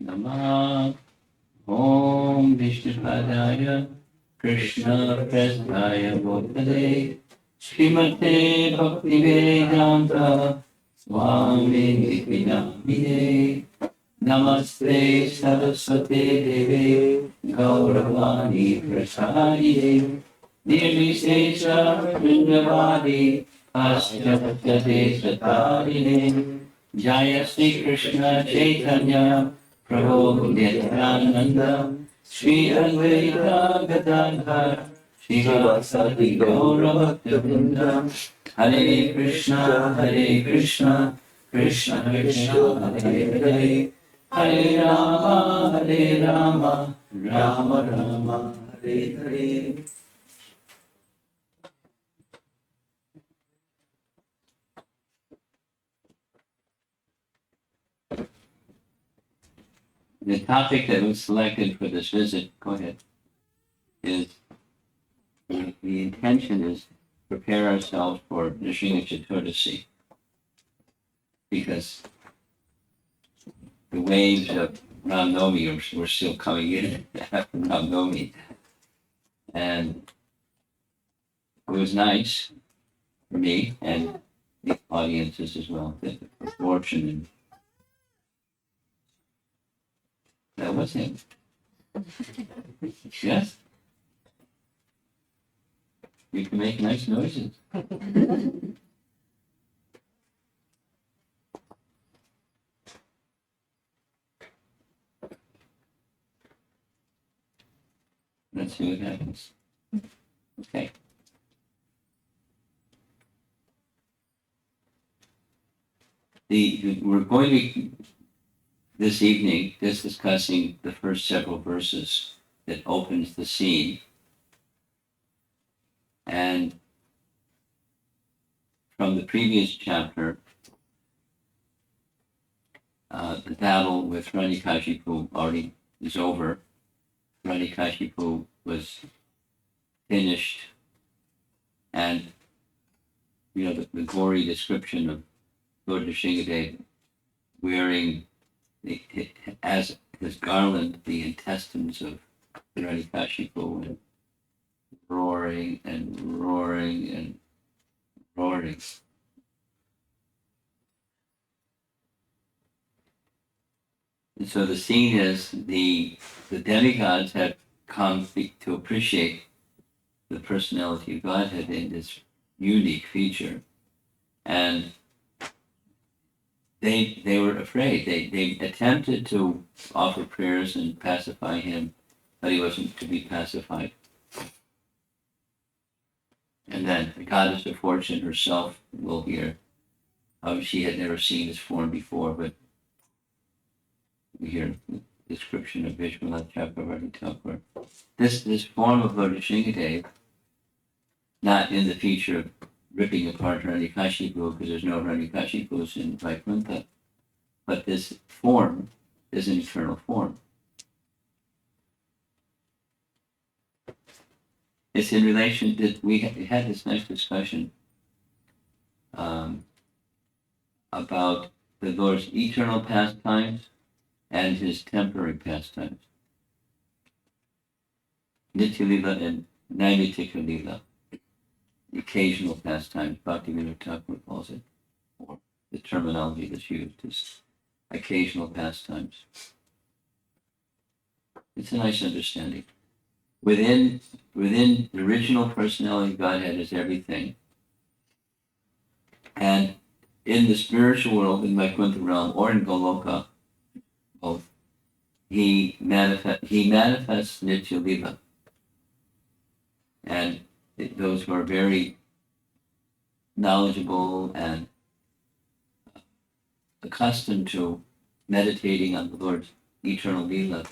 Namah Om Vishnupadaya Krishna Prasthaya Bhutale Srimate Bhaktivedanta Swami Vinamine Namaste Saraswati Deve Gauravani Prasadide Nirvishesha Punyavadi Asyapatade Satarine Jaya Sri Krishna Chaitanya Prabhu Nityananda Sri Advaita Gadadhar Srivasadi Gaura Bhaktivinoda Hare Krishna Krishna Krishna Hare Hare Hare Rama Rama Rama Hare Hare. The topic that was selected for this visit, go ahead, is the intention is prepare ourselves for Nrsimha Deva because the waves of Ram Navami were still coming in after Ram Navami. And it was nice for me and the audiences as well, that the proportion and that was him. Yes? You can make nice noises. Let's see what happens. Okay. We're going to be this evening just discussing the first several verses that opens the scene. And from the previous chapter, the battle with Hiranyakashipu already is over. Hiranyakashipu was finished, and the gory description of Lord Nrsimha wearing as his garland the intestines of Hiranyakashipu and roaring and roaring and roaring. And so the scene is the demigods have come to appreciate the personality of Godhead in this unique feature. And they were afraid. They attempted to offer prayers and pacify him, but he wasn't to be pacified. And then the goddess of fortune herself will hear. She had never seen this form before, but we hear the description of Vishwanath Chakravarti Thakur. This form of Lord Nrsimha, not in the feature of ripping apart Hiranyakashipu, because there's no Hiranyakashipus in Vaikuntha, but this form is an eternal form. It's in relation that we had this nice discussion about the Lord's eternal pastimes and his temporary pastimes. Nitya Lila and Naimitika Lila, the occasional pastimes, Bhaktivinoda Thakur calls it, or the terminology that's used is occasional pastimes. It's a nice understanding. Within the original personality of Godhead is everything. And in the spiritual world, in Vaikuntha realm, or in Goloka, both, he manifests Nitya Lila. And those who are very knowledgeable and accustomed to meditating on the Lord's eternal Lila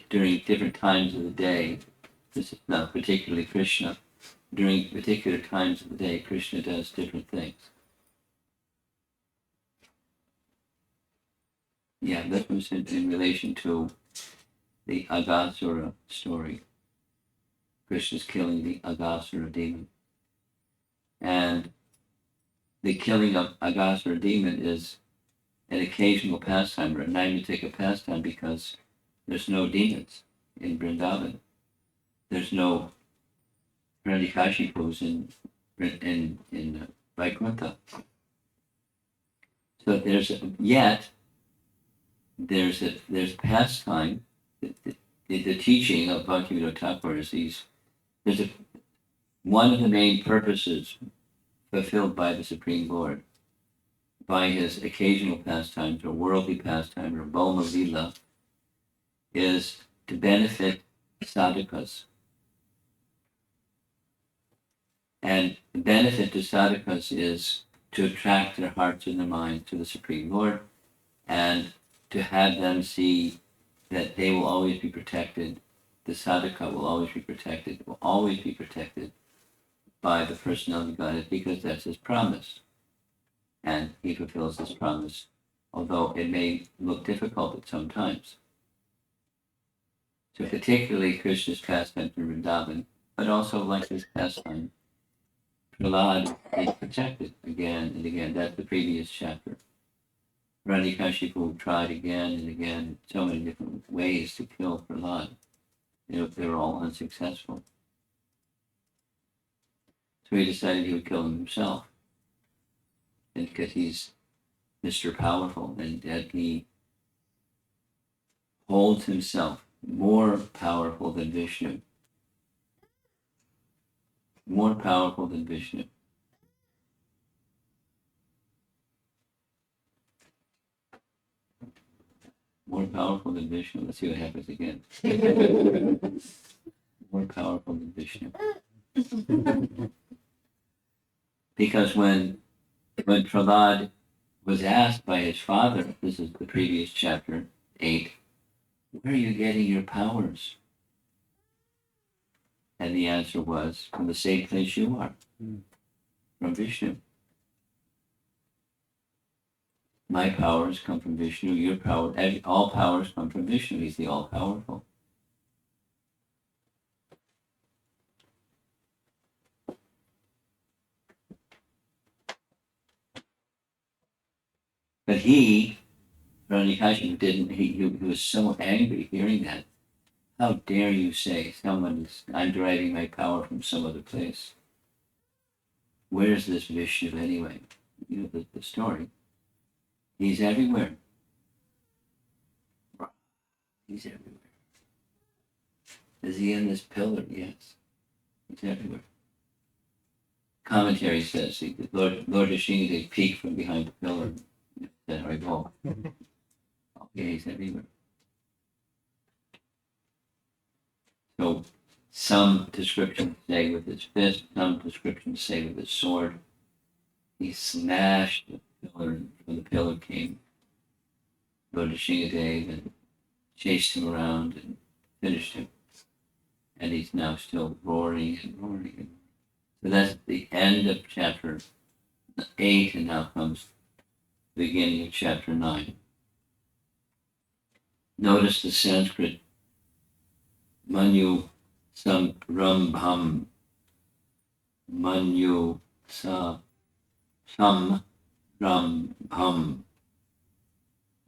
during different times of the day, this is not particularly Krishna, during particular times of the day, Krishna does different things. Yeah, that was in relation to the Aghasura story. Krishna's killing the Aghasura demon. And the killing of Aghasura demon is an occasional pastime or a Naimitika pastime because there's no demons in Vrindavan. There's no Hiranyakashipus in Vaikuntha. So there's pastime. The teaching of Bhaktivinoda Thakur is one of the main purposes fulfilled by the Supreme Lord by his occasional pastimes or worldly pastime or Bhoma Lila is to benefit sadhakas. And the benefit to sadhakas is to attract their hearts and their minds to the Supreme Lord and to have them see that they will always be protected. The sadhaka will always be protected by the personality of Godhead because that's his promise. And he fulfills this promise, although it may look difficult at some times. So particularly Krishna's pastime in Vrindavan, but also like his pastime, Prahlada is protected again and again. That's the previous chapter. Hiranyakashipu tried again and again, so many different ways to kill Prahlada. They were all unsuccessful. So he decided he would kill him himself. And because he's Mr. Powerful and that he holds himself more powerful than Vishnu. More powerful than Vishnu. More powerful than Vishnu. Let's see what happens again. More powerful than Vishnu. Because when Prahlad was asked by his father, this is the previous chapter 8, where are you getting your powers? And the answer was, from the same place you are, from Vishnu. My powers come from Vishnu, your power, all powers come from Vishnu, he's the all-powerful. But Hiranyakashipu he was so angry hearing that. How dare you say I'm deriving my power from some other place? Where's this Vishnu anyway? You know the story. He's everywhere. He's everywhere. Is he in this pillar? Yes. He's everywhere. Commentary says Lord Nrsimha peeked from behind the pillar. Said, "Oh, yeah, he's everywhere." So some descriptions say with his fist, some descriptions say with his sword. He smashed the pillar, and from the pillar came Lord Nrsimha Deva and chased him around and finished him. And he's now still roaring and roaring. So that's the end of chapter 8, and now comes the beginning of chapter 9. Notice the Sanskrit Manu Sam Rambham Manu Sa Sam Rambham.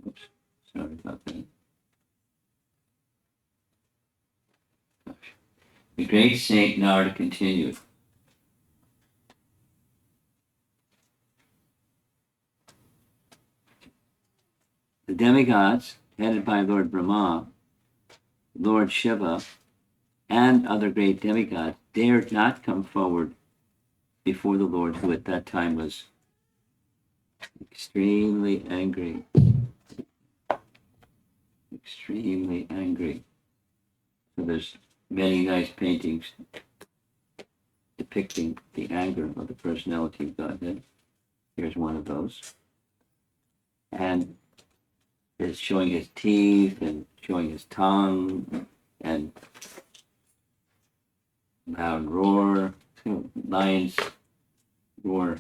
Oops, sorry about that. The great Saint Narada continued. The demigods, headed by Lord Brahma, Lord Shiva, and other great demigods, dared not come forward before the Lord, who at that time was extremely angry. Extremely angry. So there's many nice paintings depicting the anger of the personality of Godhead. Here's one of those. And it's showing his teeth and showing his tongue and loud roar. Lions roar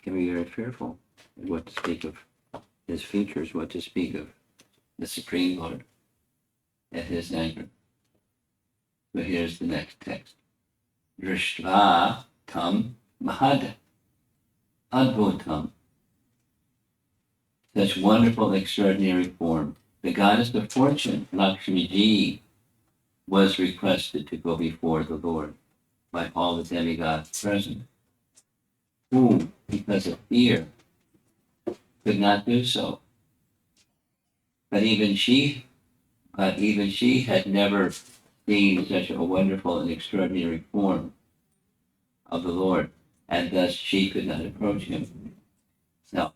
can be very fearful. What to speak of his features, what to speak of the Supreme Lord and his anger. So here's the next text. Drishtva tam mahad adbhutam such wonderful, extraordinary form. The goddess of fortune, Lakshmi Ji, was requested to go before the Lord by all the demigods present, who, because of fear, could not do so. But even she had never seen such a wonderful and extraordinary form of the Lord, and thus she could not approach him. Now,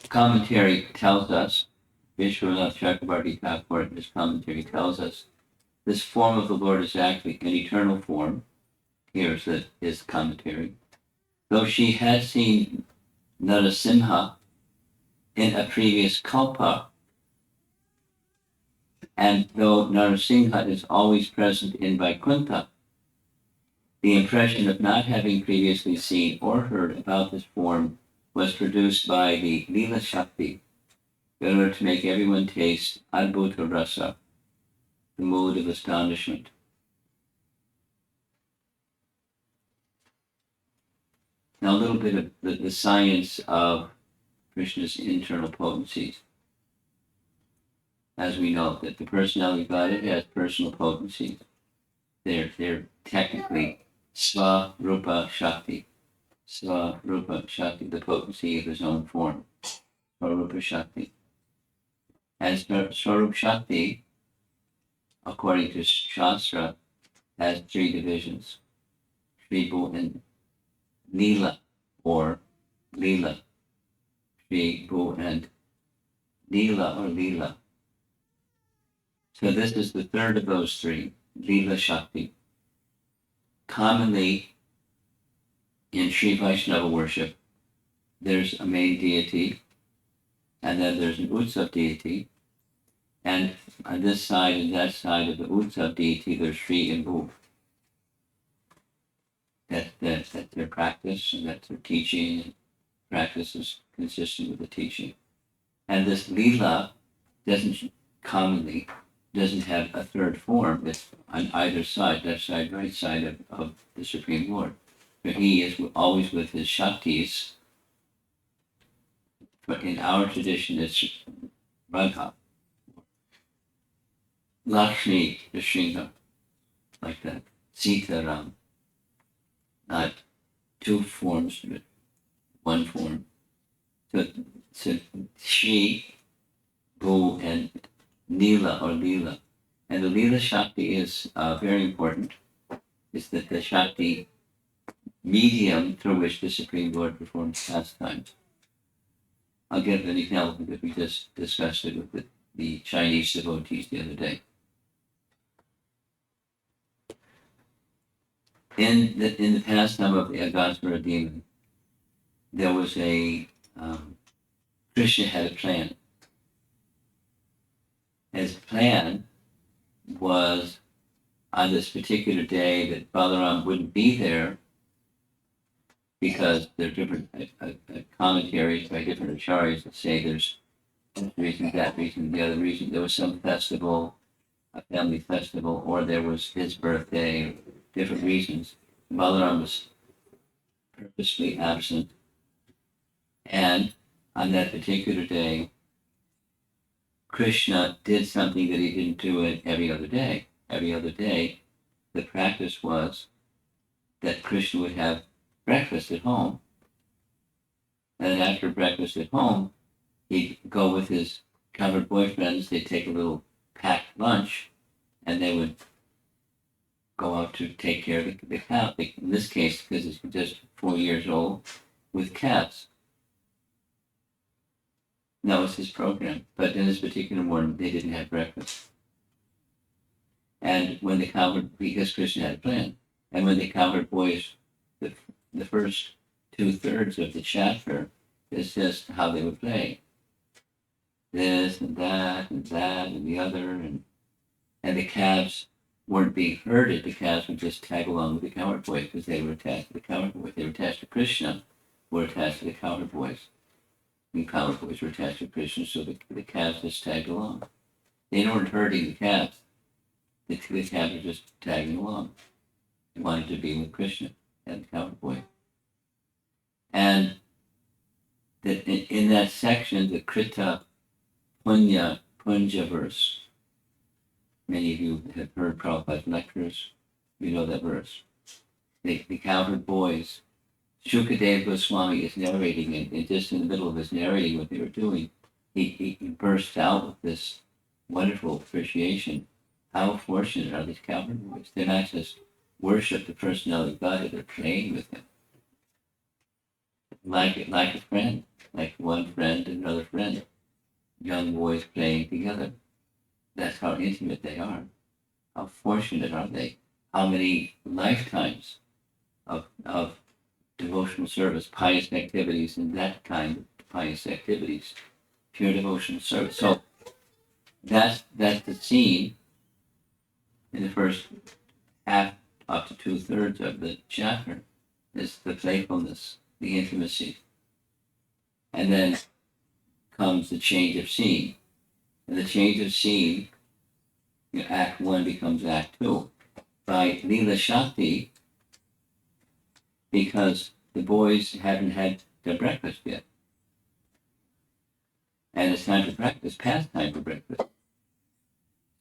commentary tells us, Vishwanath Chakrabarti Thakur in his commentary tells us, this form of the Lord is actually an eternal form. Here's his commentary. Though she had seen Nrsimha in a previous kalpa, and though Nrsimha is always present in Vaikuntha, the impression of not having previously seen or heard about this form was produced by the Lila Shakti in order to make everyone taste Adbhuta Rasa, the mood of astonishment. Now a little bit of the science of Krishna's internal potencies. As we know, that the personality of God, it has personal potencies. They're technically Swarupa Shakti. Swarupa Shakti, the potency of his own form. Swarupa Shakti. And Swarupa Shakti, according to Shastra, has three divisions. Shri-Bhu and Leela, or Leela. Shri-Bhu and Leela, or Leela. So this is the third of those three, Leela Shakti. Commonly, in Sri Vaishnava worship, there's a main deity, and then there's an Utsav deity, and on this side and that side of the Utsav deity, there's Sri and Bhu. That's their practice, and that's their teaching, and practice is consistent with the teaching. And this Leela doesn't have a third form. It's on either side, left side, right side of the Supreme Lord. But he is always with his Shaktis. But in our tradition, it's Radha, Lakshmi, Nrsimha, like that. Sitaram, not two forms, but one form. So Shri, Bhu, and Neela or Leela. And the Leela Shakti is very important. It's the Shakti medium through which the Supreme Lord performs pastimes. I'll give an example because we just discussed it with the Chinese devotees the other day. In the pastime of the Agasmara demon, there was Krishna had a plan. His plan was on this particular day that Balaram wouldn't be there because there are different commentaries by different acharyas that say there's this reason, that reason, the other reason. There was some festival, a family festival, or there was his birthday, different reasons. Balaram was purposely absent. And on that particular day, Krishna did something that he didn't do every other day. Every other day, the practice was that Krishna would have breakfast at home. And then after breakfast at home, he'd go with his covered boyfriends, they'd take a little packed lunch, and they would go out to take care of the cow. In this case, because it's just 4 years old, with calves. That was his program. But in this particular morning, they didn't have breakfast. And when the cowherd, because Krishna had a plan, and when the cowherd boys, the first 2/3 of the chapter is just how they would play. This and that and that and the other, and the calves weren't being herded. The calves would just tag along with the cowherd boys because they were attached to the cowherd boys. They were attached to Krishna, were attached to the cowherd boys. And cowherd boys were attached to Krishna, so the calves just tagged along. They weren't herding the calves. The calves were just tagging along. They wanted to be with Krishna and the cowherd boy. And mentioned the Krita Punja verse. Many of you have heard Prabhupada's lectures. You know that verse. The cowherd boys. Shukadeva Goswami is narrating it, and just in the middle of his narrating what they were doing, he burst out with this wonderful appreciation. How fortunate are these cowherd boys? They're not just worship the personality of God, they're playing with him. Like a friend, like one friend and another friend. Young boys playing together. That's how intimate they are. How fortunate are they? How many lifetimes of devotional service, pious activities, and that kind of pious activities, pure devotional service. So that's the scene in the first half up to 2/3 of the chapter is the playfulness, the intimacy. And then comes the change of scene. And the change of scene, Act 1 becomes Act 2. By Leela Shakti, because the boys haven't had their breakfast yet. And it's time for breakfast, past time for breakfast.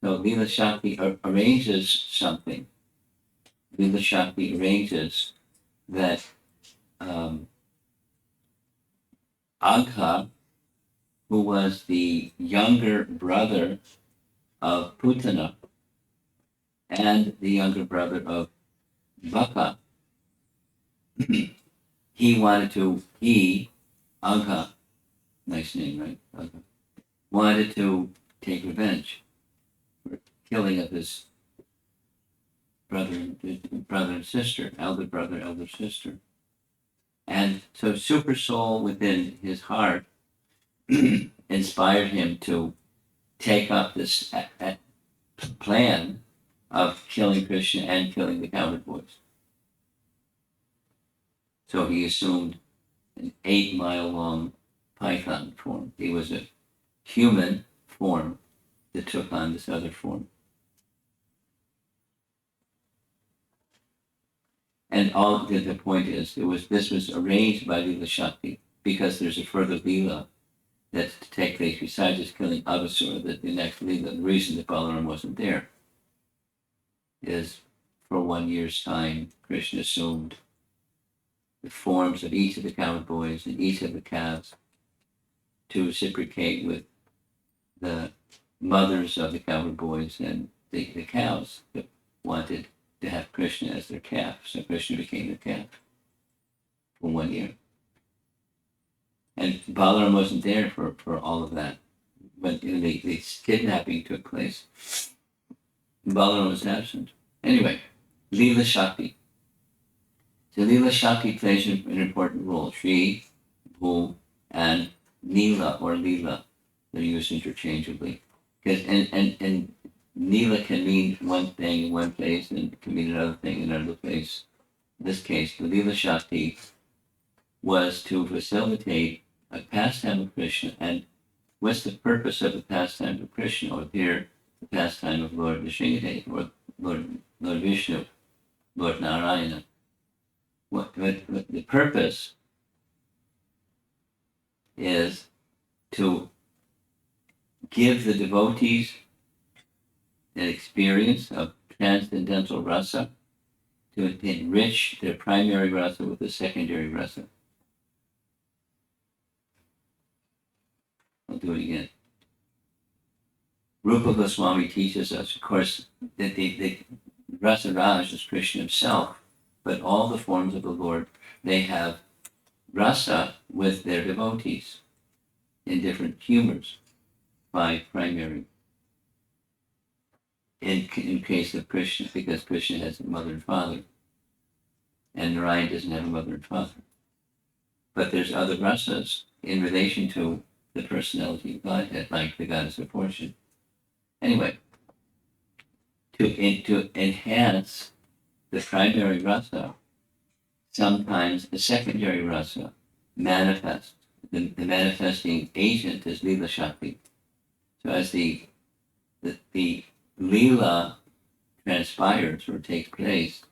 So Leela Shakti arranges something. Leela Shakti arranges that Agha, who was the younger brother of Putana and the younger brother of Baka, Agha, nice name, right? Agha, wanted to take revenge for killing of his brother and sister, elder brother, elder sister. And so super soul within his heart inspired him to take up this plan of killing Krishna and killing the cowherd boys. So he assumed an 8-mile-long python form. He was a human form that took on this other form. And all the point is, this was arranged by Leela Shakti because there's a further Leela that's to take place besides just killing Avasura. That the next Leela, the reason that Balaram wasn't there, is for 1 year's time, Krishna assumed the forms of each of the cowherd boys and each of the calves to reciprocate with the mothers of the cowherd boys and the cows that wanted to have Krishna as their calf. So Krishna became their calf for 1 year. And Balaram wasn't there for all of that. When the kidnapping took place, Balaram was absent. Anyway, Leela Shakti. So Leela Shakti plays an important role. Shri, Bhu, and Neela or Leela. They're used interchangeably. And Neela can mean one thing in one place and it can mean another thing in another place. In this case, the Leela Shakti was to facilitate a pastime of Krishna. And what's the purpose of the pastime of Krishna? Or here, the pastime of Lord Nrsimha, or Lord Vishnu, Lord Narayana. What the purpose is to give the devotees an experience of transcendental rasa, to enrich their primary rasa with the secondary rasa. I'll do it again. Rupa Goswami teaches us, of course, that the Rasa Raj is Krishna himself, but all the forms of the Lord, they have rasa with their devotees in different humors, 5 primary. In case of Krishna, because Krishna has a mother and father, and Narayan doesn't have a mother and father. But there's other rasas in relation to the personality of Godhead, like the goddess of fortune. Anyway, to enhance the primary rasa, sometimes the secondary rasa manifests. The manifesting agent is Leela Shakti. So as the Leela transpires or takes place,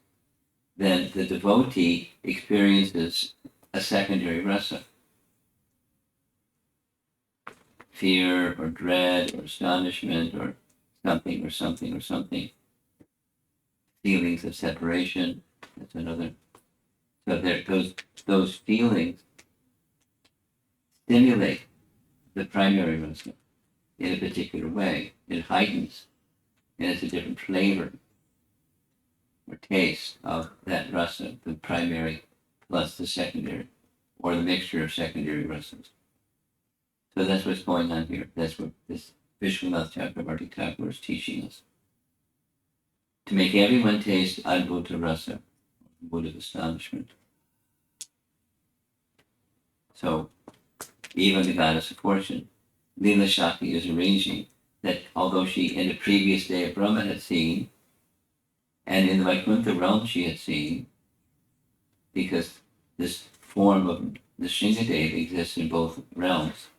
then the devotee experiences a secondary rasa. fear or dread or astonishment or something, feelings of separation. That's another. So there, those feelings stimulate the primary rasa in a particular way. It heightens, and it's a different flavor or taste of that rasa, the primary plus the secondary, or the mixture of secondary rasas. So that's what's going on here. That's what this Vishwanath Chakravarti Thakur is teaching us. To make everyone taste Adbhuta Rasa, wood of astonishment. So, even the goddess of fortune, Leela Shakti is arranging that although she in the previous day of Brahma had seen, and in the Vaikuntha realm she had seen, because this form of the Shingadeva exists in both realms,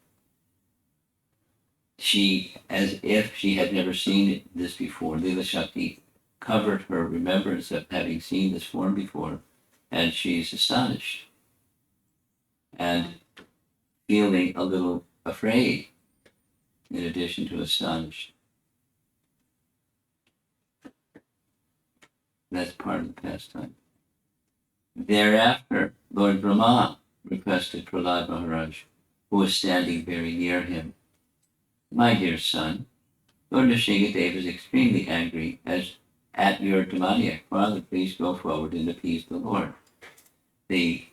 she, as if she had never seen this before, Leela Shakti covered her remembrance of having seen this form before, and she's astonished and feeling a little afraid in addition to astonished. That's part of the pastime. Thereafter, Lord Brahma requested Prahlada Maharaj, who was standing very near him, "My dear son, Lord Nrsimha is extremely angry at your demoniac father. Please go forward and appease the Lord." The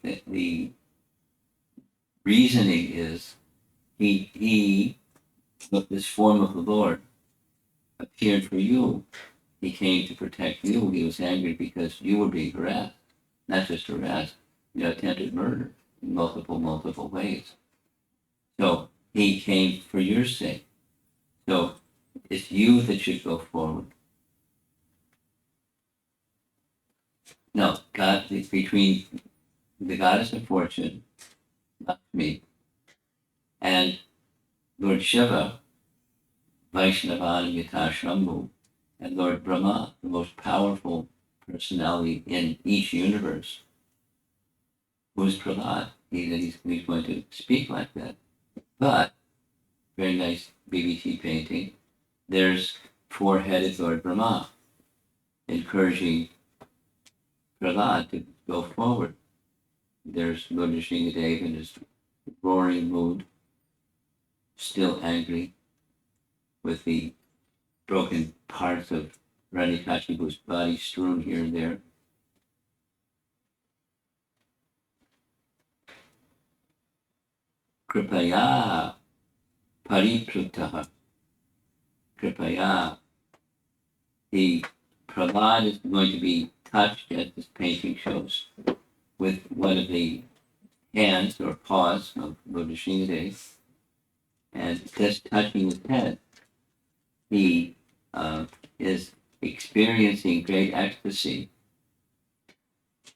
reasoning is he this form of the Lord appeared for you. He came to protect you. He was angry because you were being harassed. Not just harassed, attempted murder in multiple ways. So he came for your sake. So it's you that should go forward. No, God, between the goddess of fortune, Lakshmi, and Lord Shiva, Vaishnavana Yatashambhu, and Lord Brahma, the most powerful personality in each universe, who's Prahlad. He's going to speak like that. But, very nice BBT painting, there's four-headed Lord Brahma encouraging Prahlad to go forward. There's Lord Nrsimha Deva in his roaring mood, still angry with the broken parts of Hiranyakashipu's body strewn here and there. Kripaya pariprutaha. Kripaya. The Prahlad is going to be touched, as this painting shows, with one of the hands or paws of Lord Nrsimha, and just touching his head, he is experiencing great ecstasy,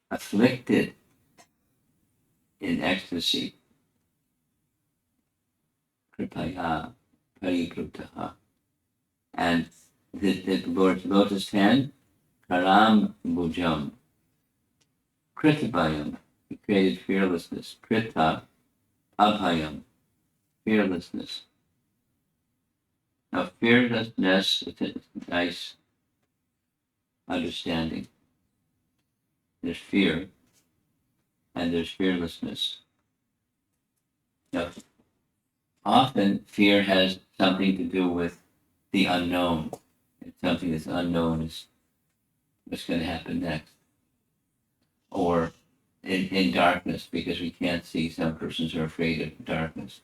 afflicted in ecstasy. Kripaya pariprutaha. And the Lord's lotus hand, Karam Bhujam, Kritabayam, he created fearlessness. Krita, Abhayam, fearlessness. Now, fearlessness is a nice understanding. There's fear, and there's fearlessness. Now, often fear has something to do with the unknown. It's something that's unknown is what's going to happen next. Or in darkness, because we can't see. Some persons are afraid of darkness.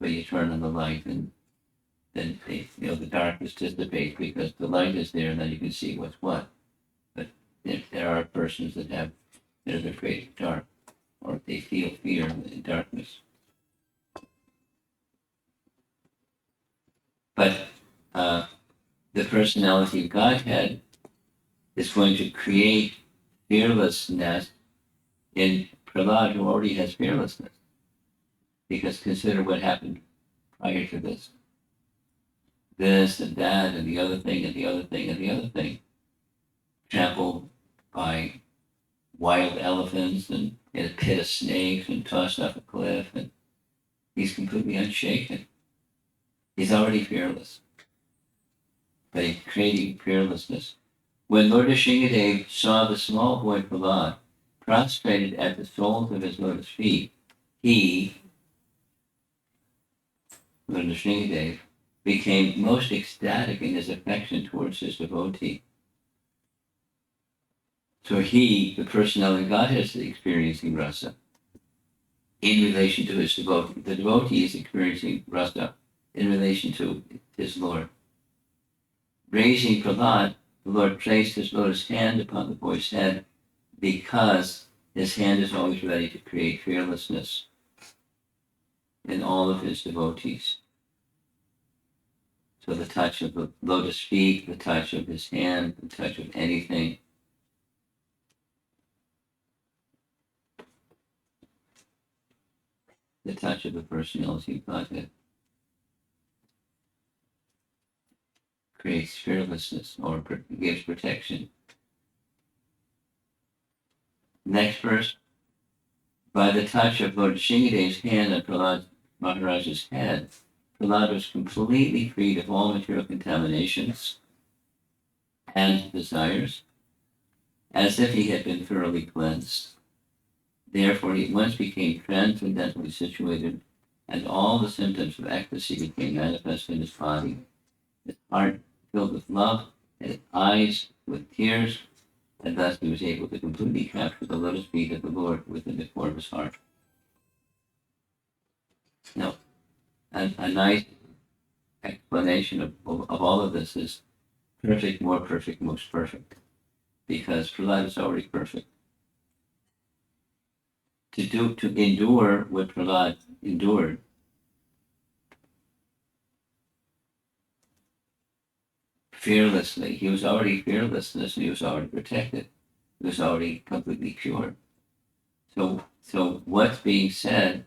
But you turn on the light and then the darkness dissipates because the light is there and then you can see what's what. But there are persons that they're afraid of dark, or they feel fear in darkness. But the personality of Godhead is going to create fearlessness in Prahlad, who already has fearlessness. Because consider what happened prior to this. This and that and the other thing and the other thing and the other thing. Trampled by wild elephants and in a pit of snakes and tossed off a cliff, and he's completely unshaken. He's already fearless, but he's creating fearlessness. When Lord Nrsimha saw the small boy Prahlad prostrated at the soles of his lotus feet, he, Lord Nrsimha, became most ecstatic in his affection towards his devotee. So he, the personality of Godhead, is experiencing rasa in relation to his devotee. The devotee is experiencing rasa in relation to his Lord. Raising Prahlad, the Lord placed his lotus hand upon the boy's head because his hand is always ready to create fearlessness in all of his devotees. So the touch of the lotus feet, the touch of his hand, the touch of anything, the touch of the personality of Godhead creates fearlessness or gives protection. Next verse, by the touch of Lord Nrsimha's hand on Prahlad Maharaj's head, Prahlad was completely freed of all material contaminations and desires, as if he had been thoroughly cleansed. Therefore, he at once became transcendently situated, and all the symptoms of ecstasy became manifest in his body. His heart filled with love, and his eyes with tears, and thus he was able to completely capture the lotus feet of the Lord within the core of his heart. Now, a nice explanation of all of this is perfect, more perfect, most perfect, because Prahlad is already perfect. To endure what Prahlad endured fearlessly, he was already fearlessness, and he was already protected. He was already completely pure. So what's being said,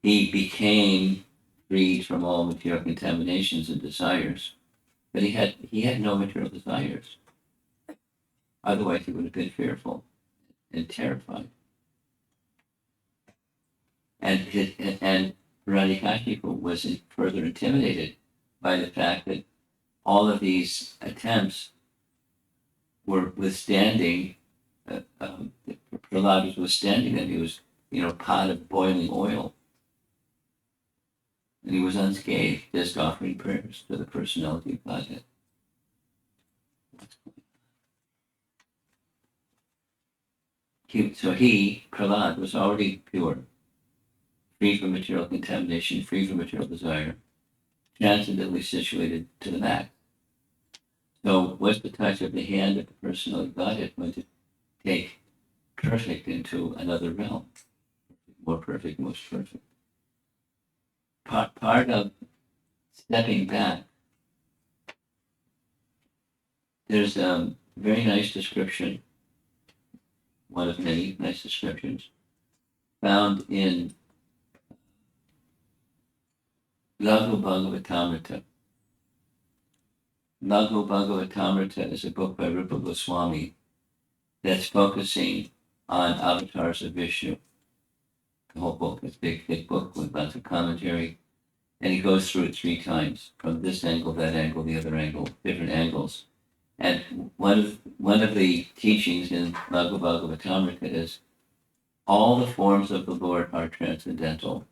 he became freed from all material contaminations and desires, but he had no material desires. Otherwise, he would have been fearful and terrified. And Radhikashipu was further intimidated by the fact that all of these attempts were withstanding. Prahlad was withstanding them. He was, a pot of boiling oil, and he was unscathed, just offering prayers to the personality of Godhead. So Prahlad, was already pure, free from material contamination, free from material desire, transcendently situated to the max. So what's the touch of the hand of the personality of Godhead going to take perfect into another realm? More perfect, most perfect. Part of stepping back, there's a very nice description, one of many nice descriptions, found in Laghu Bhagavatamrita. Laghu Bhagavatamrita is a book by Rupa Goswami that's focusing on avatars of Vishnu. The whole book is a big, thick book with lots of commentary, and he goes through it 3 times, from this angle, that angle, the other angle, different angles. And one of the teachings in Laghu Bhagavatamrita is all the forms of the Lord are transcendental.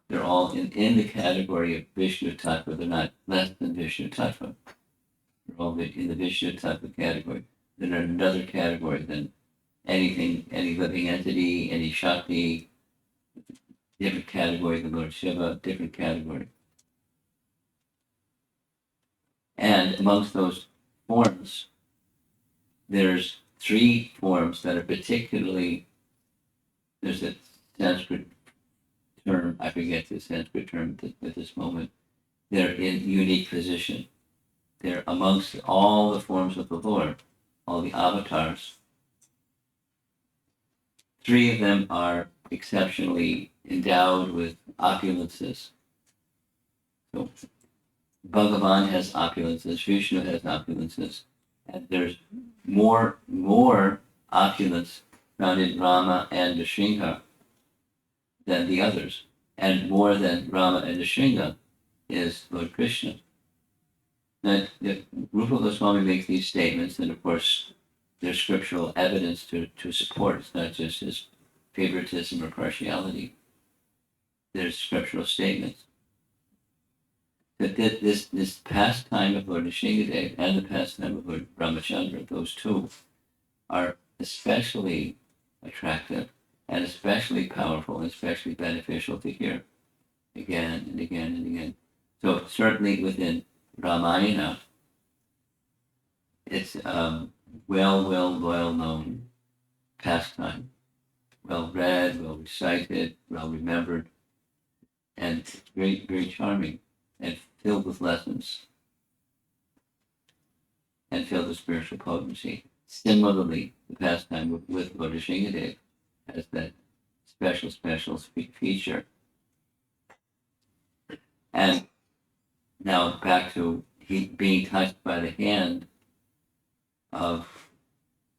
They're all in the category of Vishnu Tattva. They're not less than Vishnu Tattva. They're all in the Vishnu Tattva category. They're in another category than anything, any living entity, any Shakti, different category than Lord Shiva, different category. And amongst those forms, there's 3 forms that are particularly, there's a Sanskrit term, I forget the Sanskrit term at this moment, they're in unique position. They're amongst all the forms of the Lord, all the avatars. 3 of them are exceptionally endowed with opulences. So Bhagavan has opulences, Vishnu has opulences, and there's more opulence found in Rama and Nrsimha than the others. and more than Rama and Nrsimha is Lord Krishna. Now, Rupa Goswami makes these statements, and of course, there's scriptural evidence to support. It's not just his favoritism or partiality. There's scriptural statements that this pastime of Lord Nrsimhadev and the pastime of Lord Ramachandra, those two, are especially attractive and especially powerful and especially beneficial to hear again and again and again. So certainly within Ramayana, it's well known pastime, well read, well recited, well remembered, and very charming and filled with lessons and filled with spiritual potency. Similarly, the pastime with Lord Nrsimhadev has that special feature. And now back to he being touched by the hand of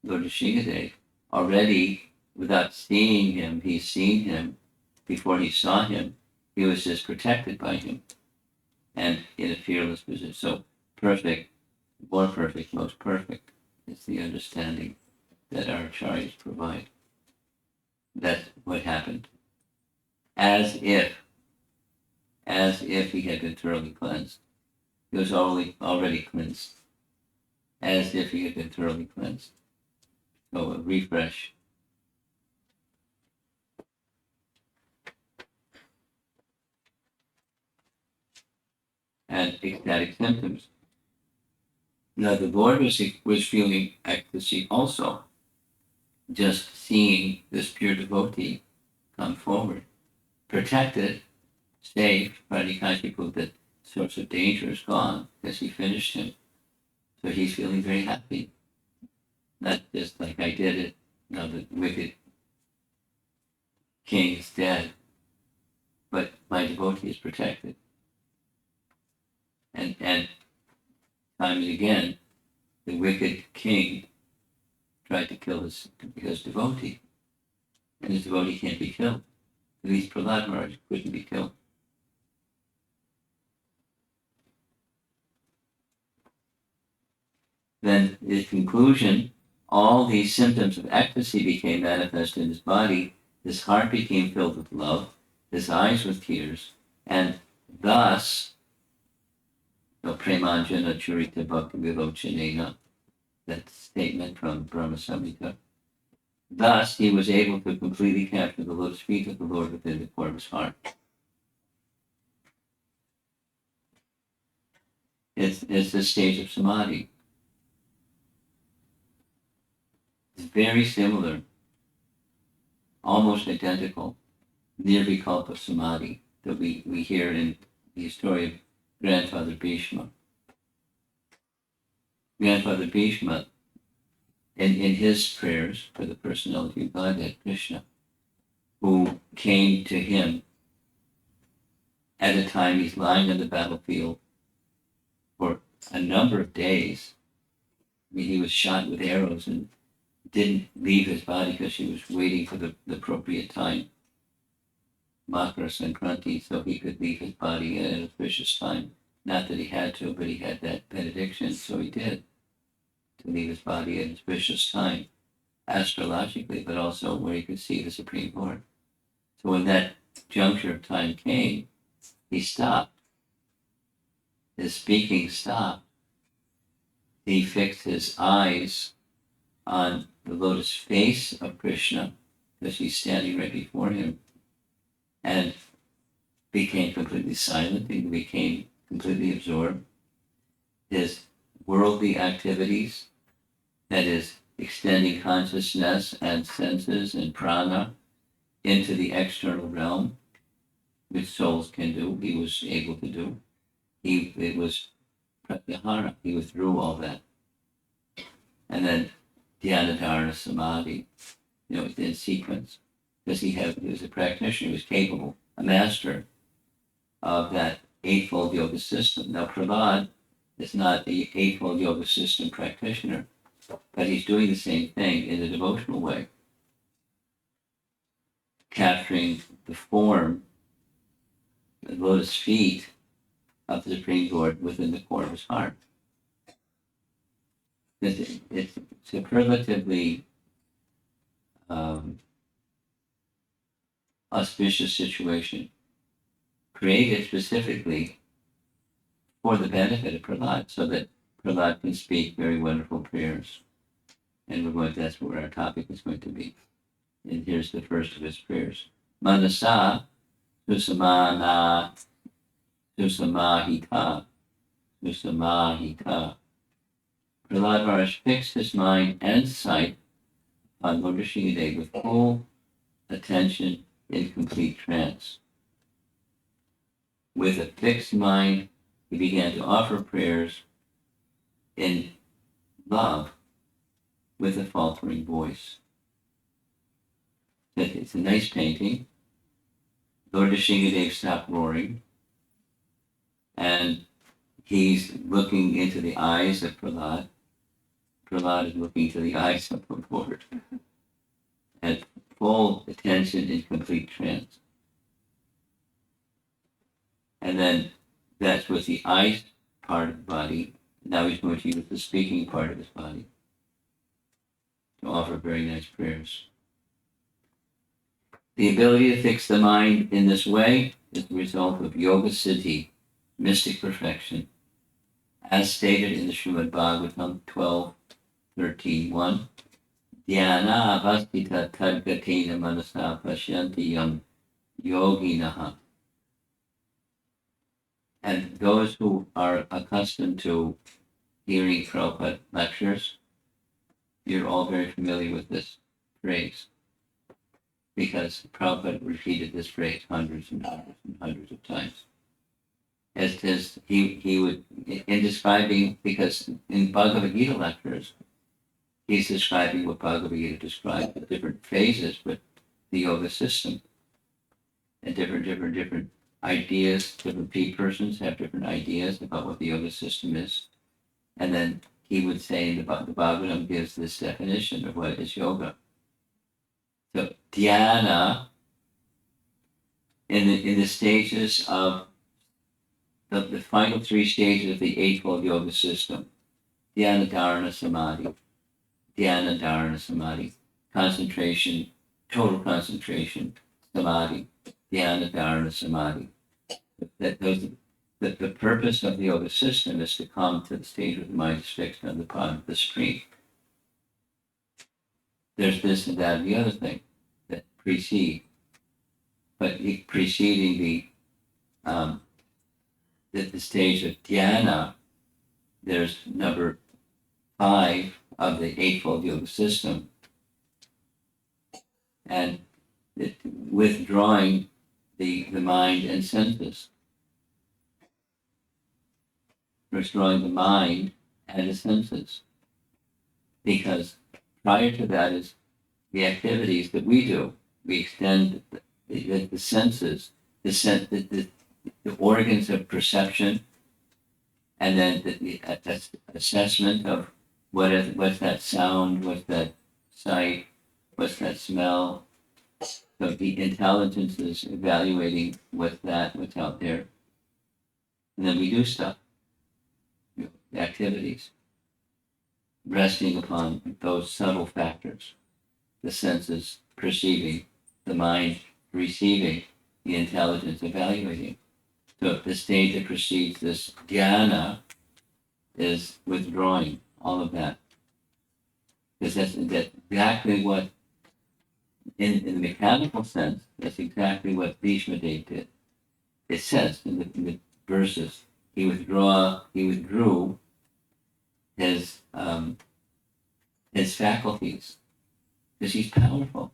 Lord Nrsimhadev. Already, without seeing him, he's seen him. Before he saw him, he was just protected by him and in a fearless position. So perfect, more perfect, most perfect is the understanding that our acharyas provide. That's what happened. As if he had been thoroughly cleansed. He was already cleansed. As if he had been thoroughly cleansed. So a refresh. And ecstatic symptoms. Now the Lord was feeling ecstasy also, just seeing this pure devotee come forward, protected, safe, Pradikashipu, that source of danger is gone because he finished him. So he's feeling very happy. Not just like I did it, now the wicked king is dead, but my devotee is protected. And time and again, the wicked king tried to kill his devotee, and his devotee can't be killed. At least Prahlada Maharaj couldn't be killed. Then, in conclusion, all these symptoms of ecstasy became manifest in his body. His heart became filled with love, his eyes with tears, and thus, Premanjana Churita Bhakti Vilochanena, that statement from Brahma Samhita. Thus, he was able to completely capture the lotus feet of the Lord within the core of his heart. It's the stage of samadhi. It's very similar, almost identical, nirvikalpa samadhi that we hear in the story of Grandfather Bhishma. Grandfather Bhishma, in his prayers for the personality of Godhead, Krishna, who came to him at a time he's lying on the battlefield for a number of days. I mean, he was shot with arrows and didn't leave his body because he was waiting for the appropriate time, Makara Sankranti, so he could leave his body at an auspicious time. Not that he had to, but he had that benediction, so he did, to leave his body at an auspicious time, astrologically, but also where he could see the Supreme Lord. So when that juncture of time came, he stopped. His speaking stopped. He fixed his eyes on the lotus face of Krishna, because he's standing right before him, and became completely silent. He became completely absorbed. His worldly activities, that is, extending consciousness and senses and prana into the external realm, which souls can do, he was able to do. It was pratyahara. He withdrew all that. And then Dhyanadhara Samadhi, in sequence, because he was a practitioner, he was capable, a master of that Eightfold Yoga system. Now, Prahlad is not the Eightfold Yoga system practitioner, but he's doing the same thing in a devotional way, capturing the form the lotus feet of the Supreme Lord within the core of his heart. It's superlatively auspicious situation, created specifically for the benefit of Prahlad, so that Prahlad can speak very wonderful prayers. And that's where our topic is going to be. And here's the first of his prayers. Manasa susamana susamahita susamahita. Prahlad Maharaj fixed his mind and sight on Lord Nrsimha with full attention in complete trance. With a fixed mind, he began to offer prayers in love with a faltering voice. It's a nice painting. Lord Nrsimha stopped roaring, and he's looking into the eyes of Prahlad. Prahlad is looking into the eyes of the Lord. And full attention in complete trance. And then that's with the eyes part of the body. Now he's going to use the speaking part of his body to offer very nice prayers. The ability to fix the mind in this way is the result of yoga siddhi, mystic perfection, as stated in the Srimad Bhagavatam 12:13:1. Dhyana avastita tadgatina manasa pashyanti yam yoginaha. And those who are accustomed to hearing Prabhupada lectures, you're all very familiar with this phrase, because Prabhupada repeated this phrase hundreds and hundreds and hundreds of times. As he would, in describing, because in Bhagavad Gita lectures, he's describing what Bhagavad Gita describes, the different phases, but the yoga system, and different ideas. Different persons have different ideas about what the yoga system is. And then he would say the Bhagavatam gives this definition of what is yoga. So dhyana, in the stages of the final three stages of the Eightfold Yoga system, dhyana dharana samadhi, concentration, total concentration, samadhi, dhyana dharana samadhi. The purpose of the yoga system is to come to the stage where the mind is fixed on the palm of the screen. There's this and that and the other thing that precede, but preceding the stage of dhyana, there's number 5 of the Eightfold Yoga system, and withdrawing the mind and senses. Withdrawing the mind and the senses. Because prior to that is the activities that we do. We extend the senses, the organs of perception, and then the assessment of what's that sound, what's that sight, what's that smell. So the intelligence is evaluating what's out there. And then we do stuff, the activities, resting upon those subtle factors, the senses perceiving, the mind receiving, the intelligence evaluating. So the stage that precedes this dhyana is withdrawing all of that. Because that's exactly what, in the mechanical sense, that's exactly what Bhishma Deva did. It says in the verses, he withdrew his faculties, because he's powerful,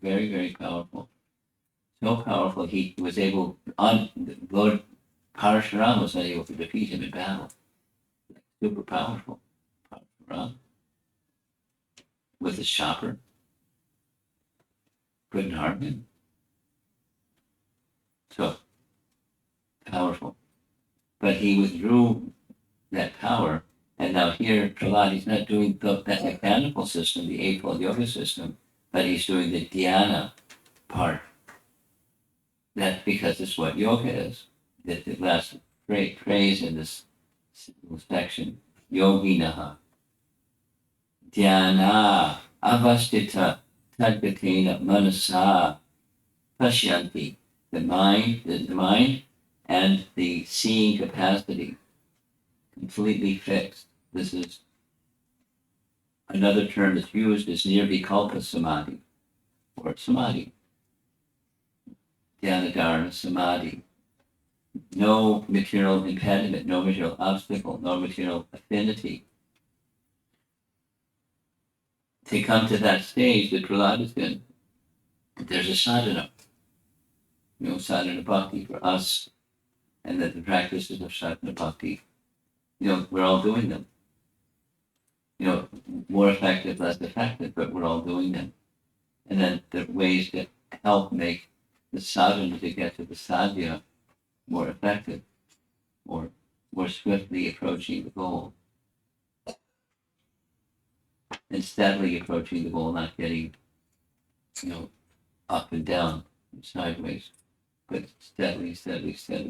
very, very powerful. So powerful, he was able, Lord Parashuram was not able to defeat him in battle. Super powerful, Parashuram, with his chopper, couldn't harm him. So powerful. But he withdrew that power, and now here, Prahlad, he's not doing that mechanical system, the Eightfold Yoga system, but he's doing the dhyana part. That's because it's what yoga is. That the last phrase in this section, yoginaha, dhyana, avastita, tadgatena, manasa, pashyanti, the mind and the seeing capacity completely fixed. This is another term that's used is nirvikalpa samadhi, or samadhi, dhyana samadhi. No material impediment, no material obstacle, no material affinity. To come to that stage that Prahlada's in, there's a sadhana, sadhana bhakti for us, and that the practices of sadhana bhakti, we're all doing them. More effective, less effective, but we're all doing them. And then the ways to help make the sadhana to get to the sadhya more effective, or more swiftly approaching the goal, and steadily approaching the goal, not getting, up and down, and sideways, but steadily.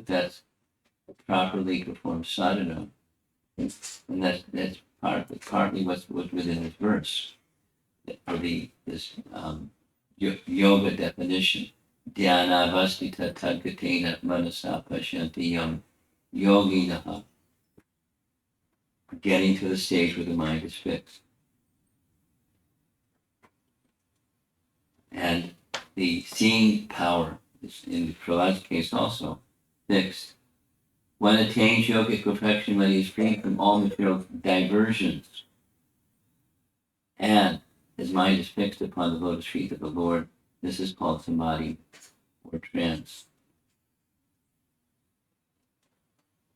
That's properly performed sadhana, and that's partly what's within this verse, or this yoga definition. Dhyana vastita tadgatena manasa pashyanti yoginaha, getting to the stage where the mind is fixed. And the seeing power is, in Prahlada's case also, fixed. One attains yogic perfection when he is free from all material diversions, and his mind is fixed upon the lotus feet of the Lord. This is called samadhi, or trance.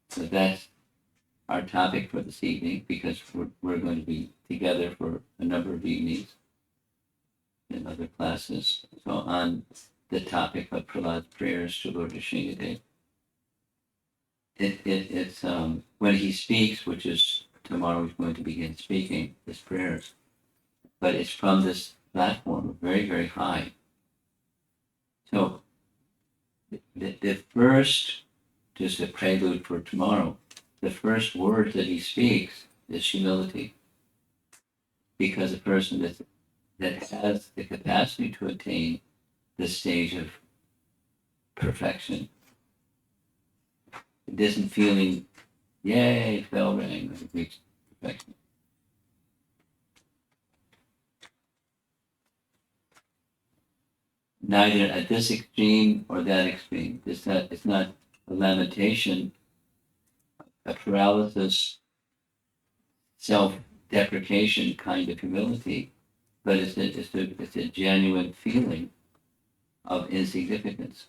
So that's our topic for this evening, because we're going to be together for a number of evenings in other classes. So on the topic of Prahlada's prayers to Lord Nrsimha Deva, it's when he speaks, which is tomorrow, he's going to begin speaking his prayers, but it's from this platform, very, very high. So the first, just a prelude for tomorrow, the first word that he speaks is humility, because a person that has the capacity to attain this stage of perfection, it isn't feeling, yay, bell rang, I've reached perfection. Neither at this extreme or that extreme. It's not a lamentation, a paralysis, self-deprecation kind of humility, but it's a genuine feeling of insignificance,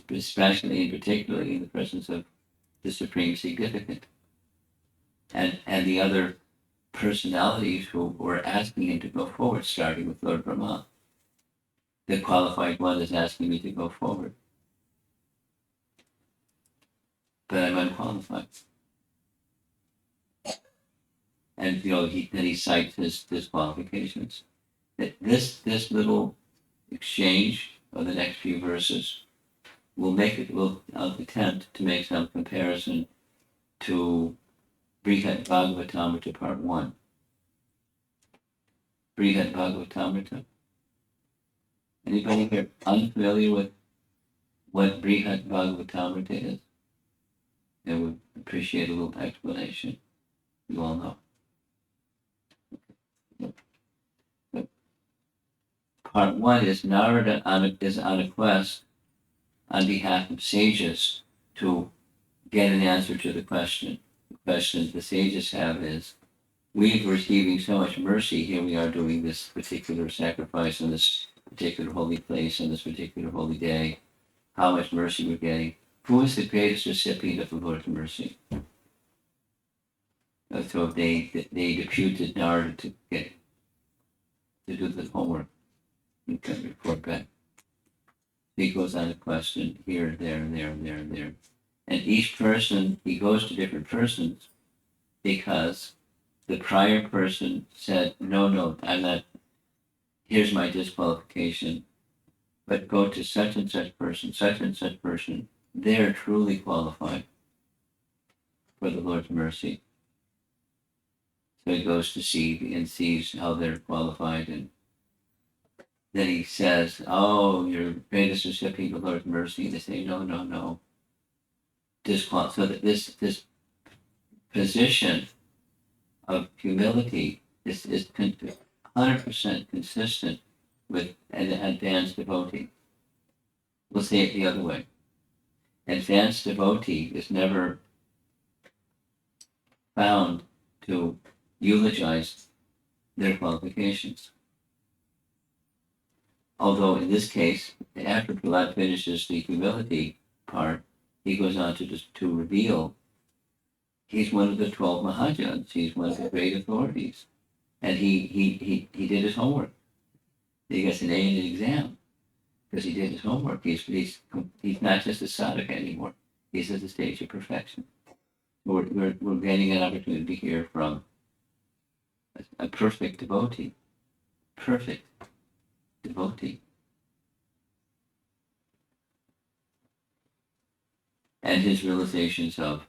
especially and particularly in the presence of the Supreme Significant, and the other personalities who were asking him to go forward, starting with Lord Brahma. The qualified one is asking me to go forward, but I'm unqualified. And he cites his disqualifications. This little exchange of the next few verses will attempt to make some comparison to Brihat Bhagavatamrita Part 1. Brihat Bhagavatamrita. Anybody here unfamiliar with what Brihat Bhagavatamrita is? I would appreciate a little explanation. You all know. Part 1 is Narada is on a quest on behalf of sages to get an answer to the question. The question the sages have is, we're receiving so much mercy, here we are doing this particular sacrifice in this particular holy place on this particular holy day, how much mercy we're getting. Who is the greatest recipient of the Lord's mercy? So they deputed Narada to do the homework and can report back. He goes on a question here, there, and there, and there, and there. And each person, he goes to different persons because the prior person said, no, I'm not, here's my disqualification. but go to such and such person, they're truly qualified for the Lord's mercy. So he goes to see and sees how they're qualified, and then he says, "Oh, you're greatest recipient of the Lord's mercy." And they say, "No, no, no." So that this position of humility is 100% consistent with an advanced devotee. We'll say it the other way. Advanced devotee is never found to eulogize their qualifications. Although in this case, after Prahlad finishes the humility part, he goes on to reveal he's one of the 12 Mahajans. He's one of the great authorities. And he did his homework. He gets an A in the exam because he did his homework. He's not just a sadhaka anymore. He's at the stage of perfection. We're getting an opportunity here from a perfect devotee. Perfect devotee. And his realizations of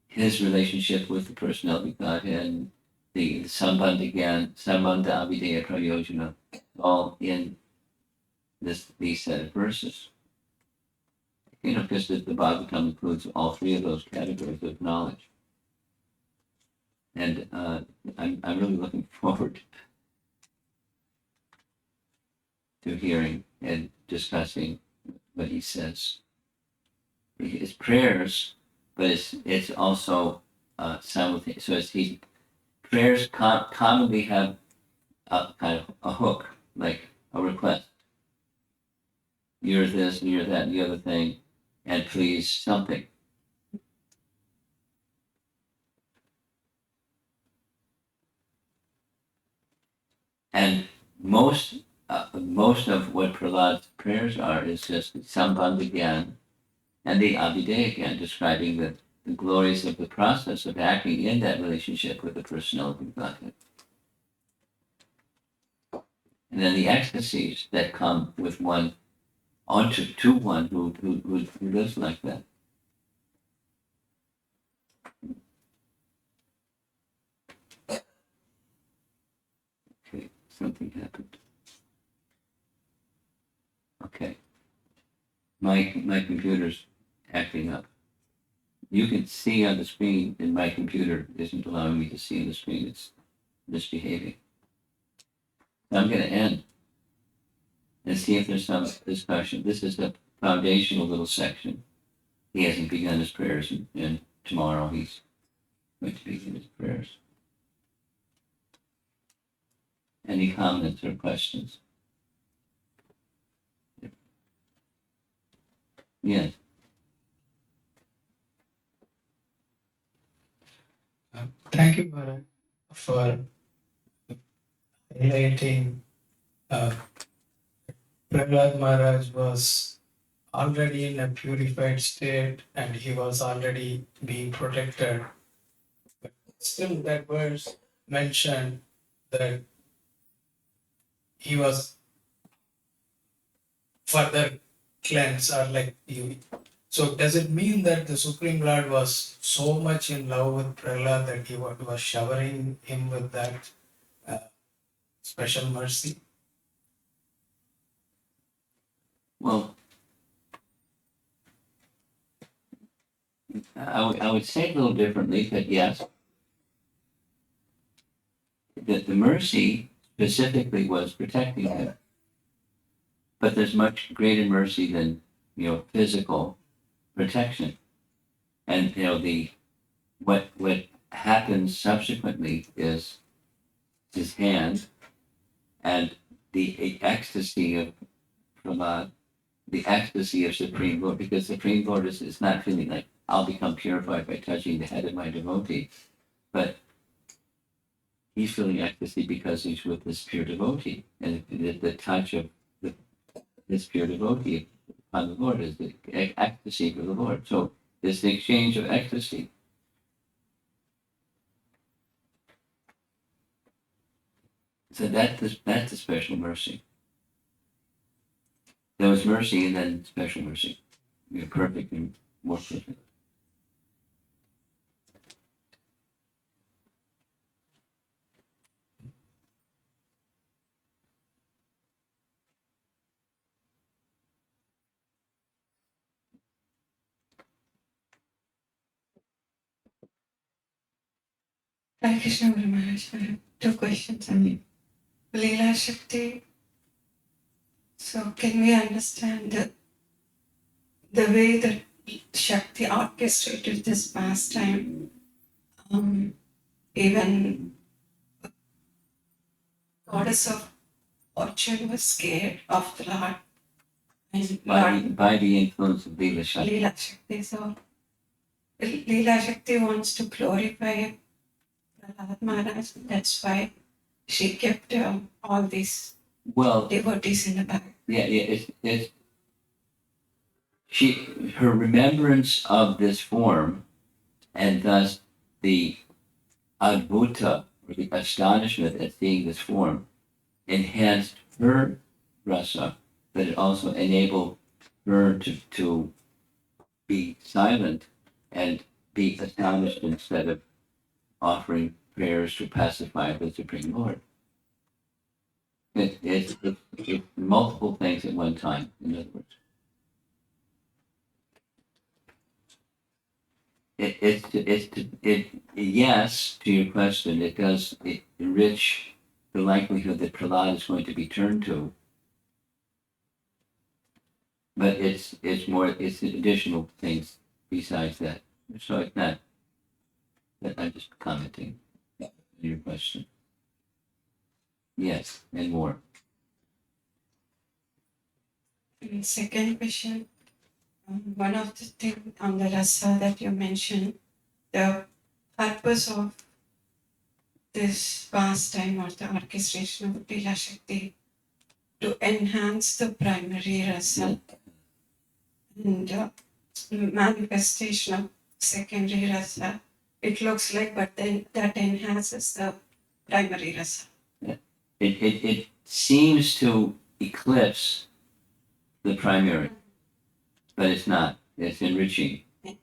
his relationship with the personality of Godhead and the Sambandha Avideya Prayojana, all in these set of verses. Because the Bhagavatam includes all three of those categories of knowledge. And I'm really looking forward to hearing and discussing what he says. It's prayers, but it's also simultaneous. So prayers commonly have a kind of a hook, like a request. You're this, and you're that, and the other thing, and please something. And most of what Prahlad's prayers are is just Sambandha Gyan and the Abhideya Gyan, describing the glories of the process of acting in that relationship with the personality of Godhead. And then the ecstasies that come with one to one who lives like that. Okay, something happened. Okay. My computer's acting up. You can see on the screen, and my computer isn't allowing me to see on the screen. It's misbehaving. I'm going to end and see if there's some discussion. This is the foundational little section. He hasn't begun his prayers, and tomorrow he's going to begin his prayers. Any comments or questions? Yes. Thank you for highlighting Prahlad Maharaj was already in a purified state and he was already being protected. But still, that verse mentioned that he was further cleansed or like you. So, does it mean that the Supreme Lord was so much in love with Prahlad that he was showering him with that special mercy? Well, I would say it a little differently, but yes, that the mercy specifically was protecting him. But there's much greater mercy than physical protection. And what happens subsequently is his hand and the ecstasy of Prahlad, the ecstasy of Supreme Lord, because Supreme Lord is not feeling like I'll become purified by touching the head of my devotee, but he's feeling ecstasy because he's with this pure devotee, and the touch of this pure devotee upon the Lord is the ecstasy for the Lord. So it's the exchange of ecstasy. So that's a special mercy. There was mercy and then special mercy. Perfect and more perfect. Hare Krishna Guru Maharaj. I have two questions. Leela Shakti. So can we understand the way that Shakti orchestrated this pastime? Even goddess of fortune was scared of the Lord and Lord By the influence of Leela Shakti. Leela Shakti. So Leela Shakti wants to glorify Prahlada Maharaj. That's why she kept all these devotees in the back. It's her remembrance of this form, and thus the adbhuta, or the astonishment at seeing this form, enhanced her rasa, but it also enabled her to be silent and be astonished instead of offering prayers to pacify the Supreme Lord. It's multiple things at one time, in other words. Yes, to your question, it does enrich the likelihood that Prahlad is going to be turned to, but it's additional things besides that. So it's not that I'm just commenting on your question. Yes, and more. And second question, one of the things on the rasa that you mentioned, the purpose of this pastime or the orchestration of Leela Shakti to enhance the primary rasa and manifestation of secondary rasa. It looks like, but then that enhances the primary rasa. It seems to eclipse the primary, but it's not. It's enriching. And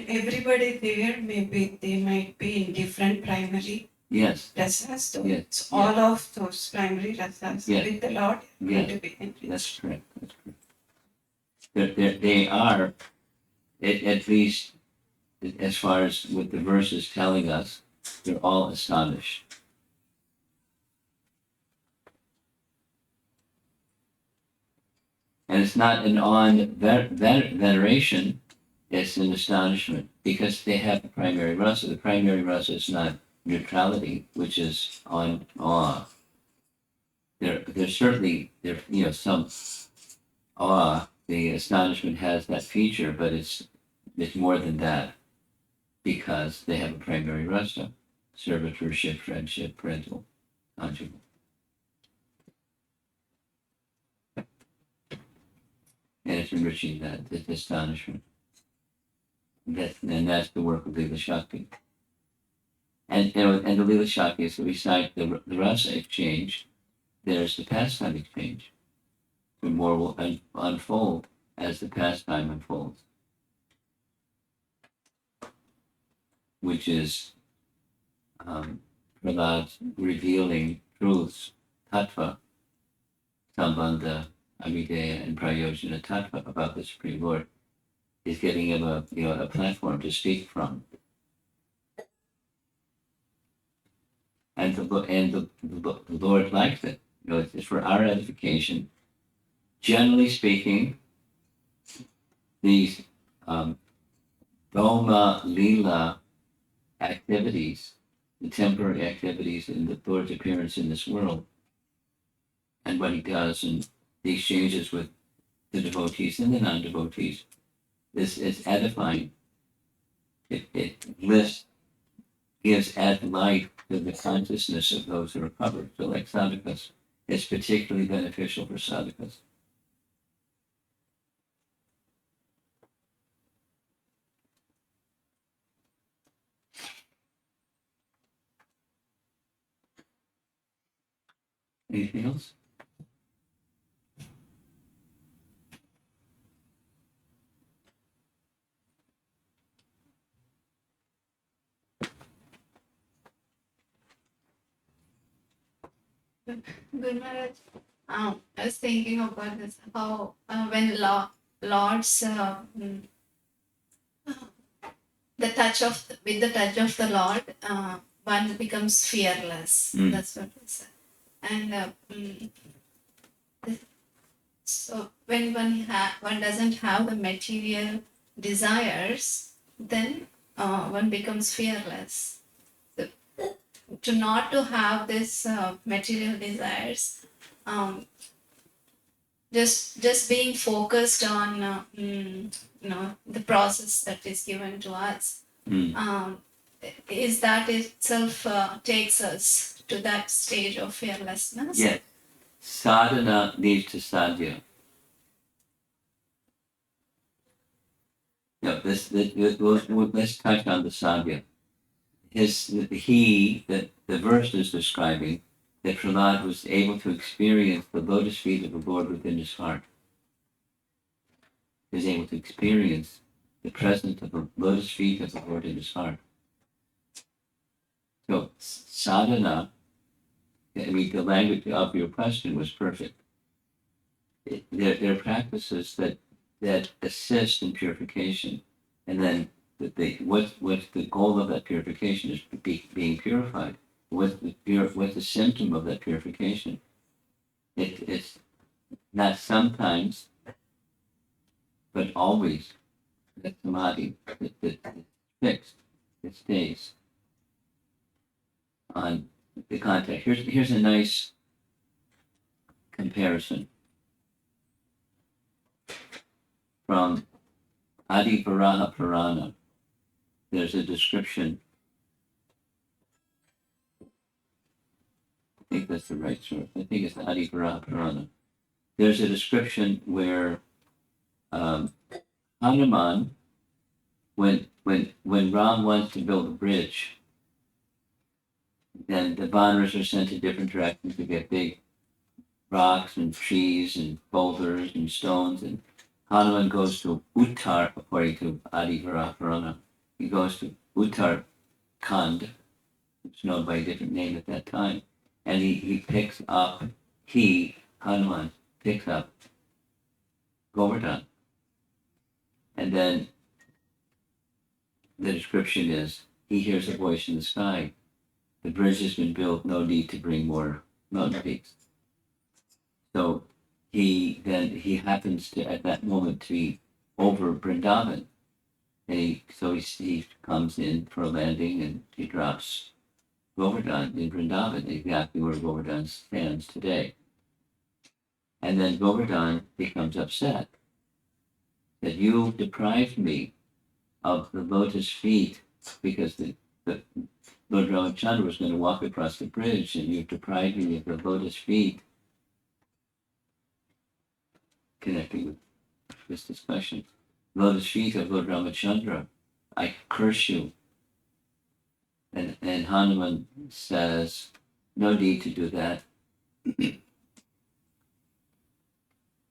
everybody there, maybe they might be in different primary Yes. rasas. So Yes. it's all of those primary rasas with the Lord going to be enriched. That's correct. That's correct. They are, at least as far as what the verse is telling us, they're all astonished. And it's not an veneration, it's an astonishment, because they have the primary rasa. The primary rasa is not neutrality, which is on awe. There's certainly some awe. The astonishment has that feature, but it's more than that, because they have a primary rasa: servitorship, friendship, parental, conjugal. And it's enriching that, this astonishment. And that's the work of Leela Shakti. And the Leela Shakti is beside the rasa exchange, there's the pastime exchange. The more will unfold as the pastime unfolds, which is Prahlad's revealing truths, tattva, sambandha, avideya, and prayojana tattva about the Supreme Lord. Is getting him a platform to speak from. And the Lord likes it. It's for our edification. Generally speaking, these Doma Lila activities, the temporary activities in the Lord's appearance in this world, and what he does, and the exchanges with the devotees and the non-devotees, is edifying. It lifts, gives add light to the consciousness of those who are covered. So like sadhakas, it's particularly beneficial for sadhakas. Anything else? Good Maharaj. I was thinking about this, how when Lord's the touch of with the touch of the Lord, one becomes fearless. Mm. That's what it said. And so when one doesn't have the material desires, then one becomes fearless. So, to not to have this material desires, um, just being focused on the process that is given to us, Mm. is that itself takes us to that stage of fearlessness. Yes. Sadhana leads to sadhya. No, let's touch on the sadhya. The verse is describing that Prahlad was able to experience the lotus feet of the Lord within his heart. He was able to experience the presence of the lotus feet of the Lord in his heart. So sadhana, I mean, the language of your question was perfect. There are practices that assist in purification, and then what's the goal of that purification is being purified. What's the symptom of that purification? It's not sometimes, but always that samadhi that fixed, it stays on the contact. Here's a nice comparison from Adi Varaha Purana. There's a description. I think that's the right source. I think it's the Adi Varaha Purana. There's a description where Hanuman, when Ram wants to build a bridge, then the Vanaras are sent to different directions to get big rocks and trees and boulders and stones, and Hanuman goes to Uttar, according to Adi Varaha Purana. He goes to Uttar Kand, which was known by a different name at that time, and Hanuman, picks up Govardhan. And then the description is, he hears a voice in the sky. The bridge has been built, no need to bring more mountain peaks. So he happens to, at that moment, to be over Vrindavan. And he comes in for a landing and he drops Govardhan in Vrindavan, exactly where Govardhan stands today. And then Govardhan becomes upset that you deprived me of the lotus feet, because the Lord Ramachandra was going to walk across the bridge, and you deprived me of the lotus feet, connecting with this discussion. Lotus feet of Lord Ramachandra, I curse you. And Hanuman says, no need to do that.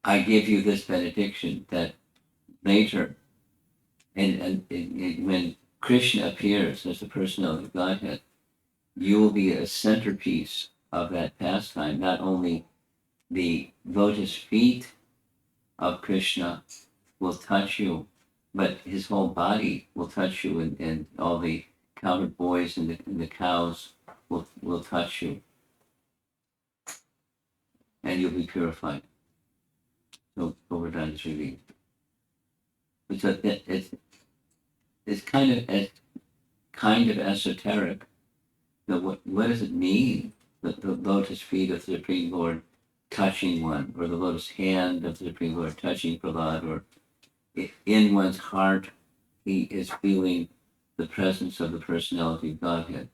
I give you this benediction that later, and when Krishna appears as the personality of Godhead, you will be a centerpiece of that pastime. Not only the lotus feet of Krishna will touch you, but his whole body will touch you, and all the cowherd boys and the cows will touch you, and you'll be purified. So Govardhan is really, it's kind of esoteric. What does it mean that the lotus feet of the Supreme Lord touching one, or the lotus hand of the Supreme Lord touching Prahlad, or in one's heart he is feeling the presence of the personality of Godhead?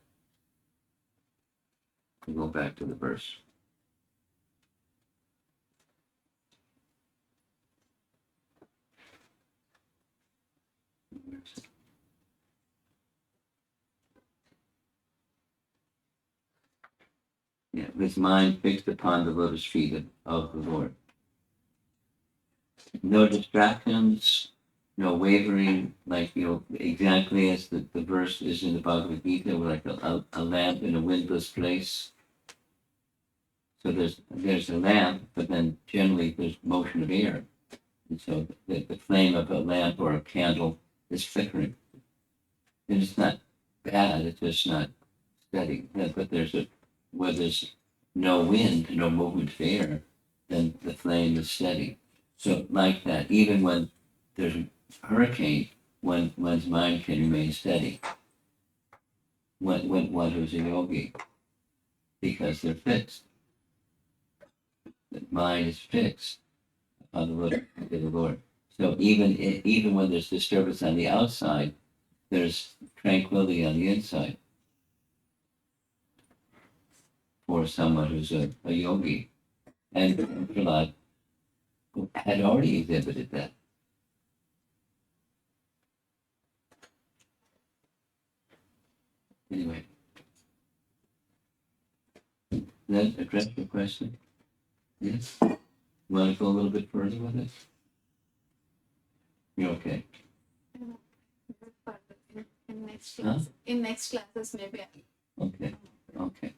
We'll go back to the verse. Yeah, his mind fixed upon the lotus feet of the Lord. No distractions, no wavering, like, exactly as the verse is in the Bhagavad Gita, like a lamp in a windless place. So there's a lamp, but then generally there's motion of air. And so the flame of a lamp or a candle is flickering. And it's not bad, it's just not steady. But where there's no wind, no movement of air, then the flame is steady. So like that, even when there's a hurricane, one's mind can remain steady. When one who's a yogi, because they're fixed. The mind is fixed on the Lord. So even when there's disturbance on the outside, there's tranquility on the inside for someone who's a yogi. And Prahlada had already exhibited that. Anyway, that address your question? Yes? You want to go a little bit further with it? You're okay. In next class, in next classes maybe. Okay. Okay.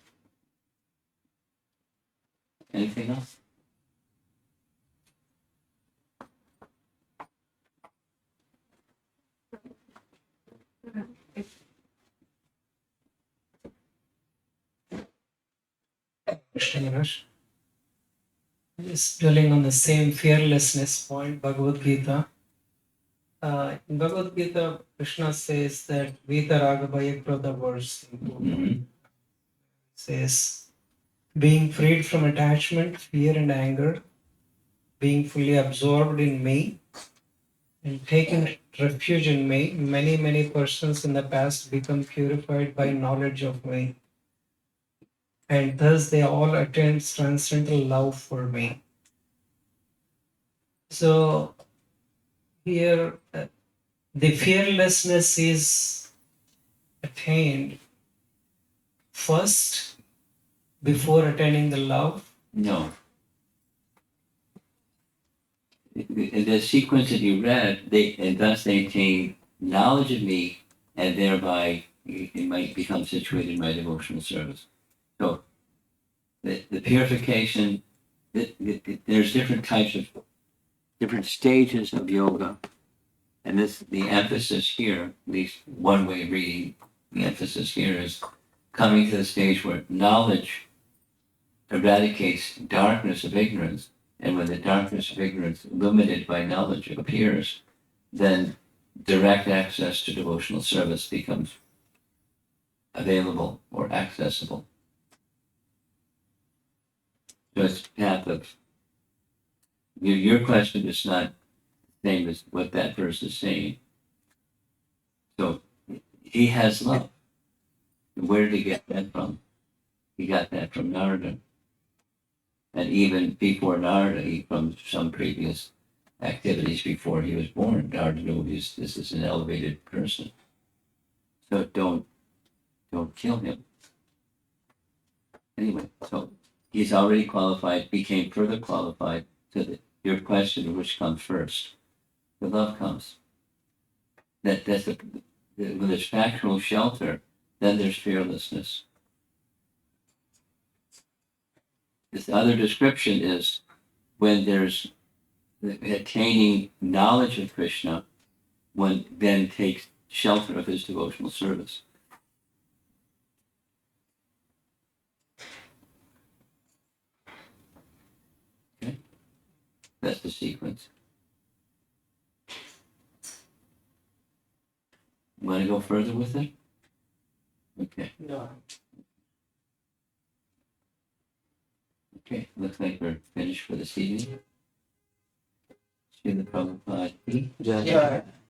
Anything else? Krishna Maharaj. Just dwelling on the same fearlessness point, Bhagavad Gita. In Bhagavad Gita, Krishna says that Vitaraga Bhayakrodha verse says, being freed from attachment, fear, and anger, being fully absorbed in me, and taking refuge in me, many persons in the past become purified by knowledge of me. And thus they all attain transcendental love for me. So here, the fearlessness is attained first before attaining the love. No. In the sequence that you read, and thus they attain knowledge of me, and thereby it might become situated in my devotional service. So the purification, there's different types of different stages of yoga, and the emphasis here, at least one way of reading the emphasis here, is coming to the stage where knowledge eradicates darkness of ignorance. And when the darkness of ignorance, illuminated by knowledge, appears, then direct access to devotional service becomes available or accessible. So it's a path of, your question is not the same as what that verse is saying. So he has love. Where did he get that from? He got that from Narada. And even before Narada, from some previous activities before he was born, Narada knew this is an elevated person. So don't kill him. Anyway, so he's already qualified, became further qualified. So that your question, which comes first? The love comes. When there's factual shelter, then there's fearlessness. This other description is when there's attaining knowledge of Krishna, one then takes shelter of his devotional service. Okay? That's the sequence. Want to go further with it? Okay. No. Okay, looks like we're finished for this evening. See the Prabhupada. Yeah.